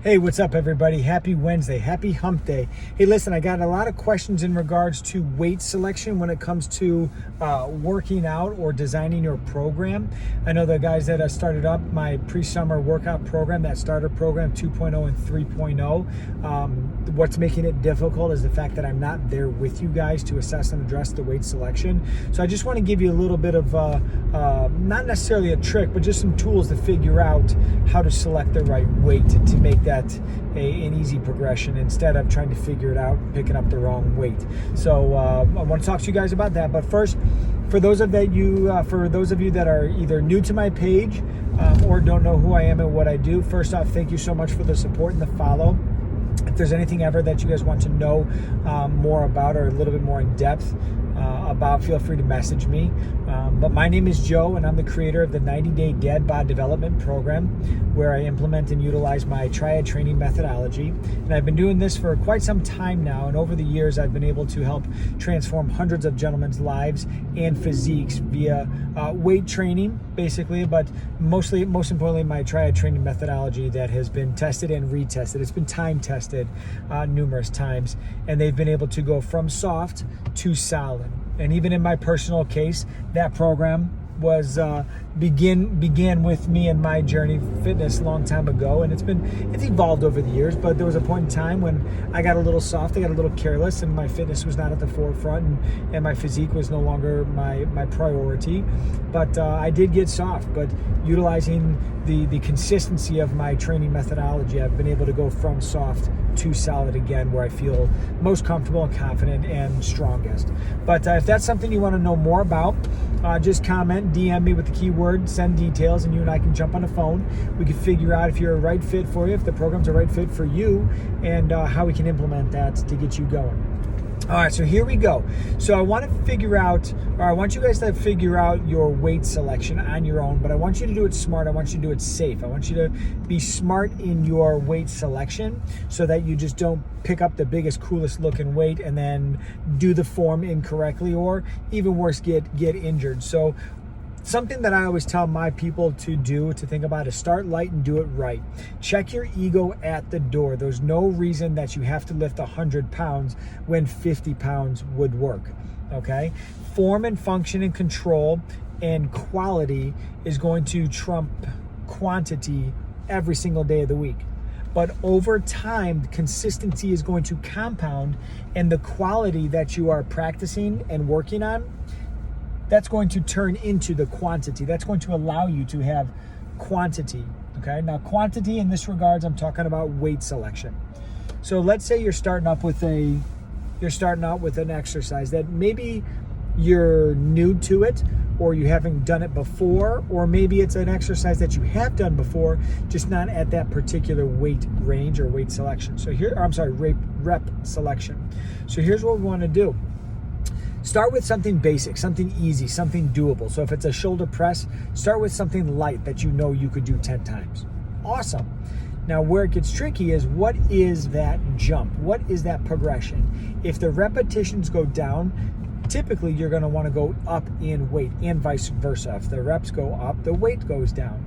Hey, what's up, everybody? Happy Wednesday. Happy hump day. Hey, listen, I got a lot of questions in regards to weight selection when it comes to working out or designing your program. I know the guys that started up my pre-summer workout program, that starter program 2.0 and 3.0. What's making it difficult is the fact that I'm not there with you guys to assess and address the weight selection. So I just want to give you a little bit of, not necessarily a trick, but just some tools to figure out how to select the right weight to make that an easy progression instead of trying to figure it out and picking up the wrong weight. So I want to talk to you guys about that. But first, for those of you that are either new to my page or don't know who I am and what I do, first off, thank you so much for the support and the follow. If there's anything ever that you guys want to know more about or a little bit more in depth about, feel free to message me. But my name is Joe, and I'm the creator of the 90-Day Dad Bod Development Program, where I implement and utilize my triad training methodology. And I've been doing this for quite some time now, and over the years I've been able to help transform hundreds of gentlemen's lives and physiques via weight training, basically, but most importantly, my triad training methodology that has been tested and retested. It's been time tested numerous times, and they've been able to go from soft to solid. And even in my personal case, that program was began with me and my journey fitness a long time ago, and it's evolved over the years. But there was a point in time when I got a little soft, I got a little careless, and my fitness was not at the forefront, and my physique was no longer my priority. But I did get soft. But utilizing the consistency of my training methodology, I've been able to go from soft to solid again, where I feel most comfortable and confident and strongest. But if that's something you want to know more about, just comment, DM me with the keyword, send details, and you and I can jump on the phone. We can figure out if you're a right fit for you, if the program's a right fit for you, and how we can implement that to get you going. All right, so here we go. So I want you guys to figure out your weight selection on your own, but I want you to do it smart. I want you to do it safe. I want you to be smart in your weight selection so that you just don't pick up the biggest, coolest looking weight and then do the form incorrectly, or even worse, get injured. So something that I always tell my people to think about is start light and do it right. Check your ego at the door. There's no reason that you have to lift 100 pounds when 50 pounds would work, okay? Form and function and control and quality is going to trump quantity every single day of the week. But over time, consistency is going to compound, and the quality that you are practicing and working on, that's going to turn into the quantity. That's going to allow you to have quantity, okay? Now, quantity in this regards, I'm talking about weight selection. So let's say you're starting out with an exercise that maybe you're new to it, or you haven't done it before, or maybe it's an exercise that you have done before, just not at that particular weight range or weight selection. Rep selection. So here's what we want to do. Start with something basic, something easy, something doable. So if it's a shoulder press, start with something light that you know you could do 10 times. Awesome. Now, where it gets tricky is, what is that jump? What is that progression? If the repetitions go down, typically you're going to want to go up in weight, and vice versa. If the reps go up, the weight goes down.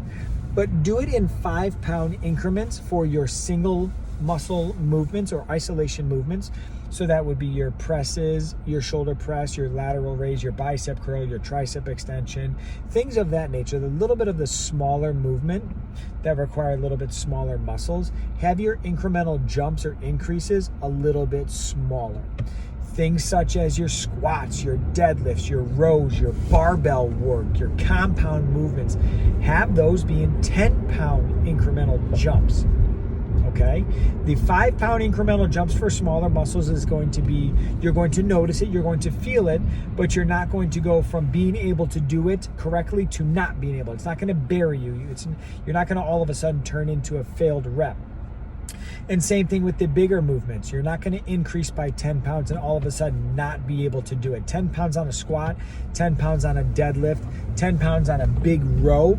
But do it in 5-pound increments for your single muscle movements or isolation movements. So that would be your presses, your shoulder press, your lateral raise, your bicep curl, your tricep extension, things of that nature. The little bit of the smaller movement that require a little bit smaller muscles. Have your incremental jumps or increases a little bit smaller. Things such as your squats, your deadlifts, your rows, your barbell work, your compound movements, have those be in 10-pound incremental jumps. Okay, the 5-pound incremental jumps for smaller muscles is going to be, you're going to notice it, you're going to feel it, but you're not going to go from being able to do it correctly to not being able. It's not going to bury you. You're not going to all of a sudden turn into a failed rep. And same thing with the bigger movements. You're not going to increase by 10 pounds and all of a sudden not be able to do it. 10 pounds on a squat, 10 pounds on a deadlift, 10 pounds on a big row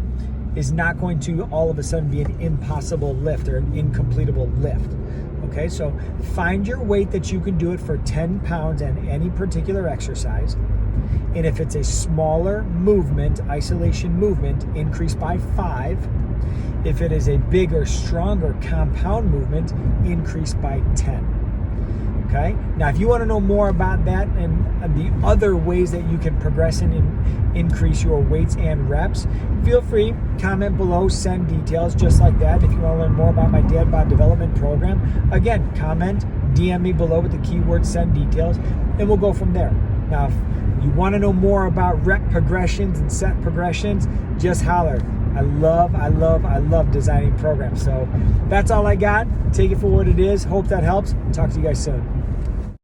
is not going to all of a sudden be an impossible lift or an incompletable lift. Okay, so find your weight that you can do it for 10 pounds and any particular exercise. And if it's a smaller movement, isolation movement, increase by 5. If it is a bigger, stronger compound movement, increase by 10. Okay. Now, if you want to know more about that and the other ways that you can progress and increase your weights and reps, feel free, comment below, send details just like that. If you want to learn more about my Dad Bod Development Program, again, comment, DM me below with the keyword send details, and we'll go from there. Now, if you want to know more about rep progressions and set progressions, just holler. I love designing programs. So that's all I got. Take it for what it is. Hope that helps. Talk to you guys soon.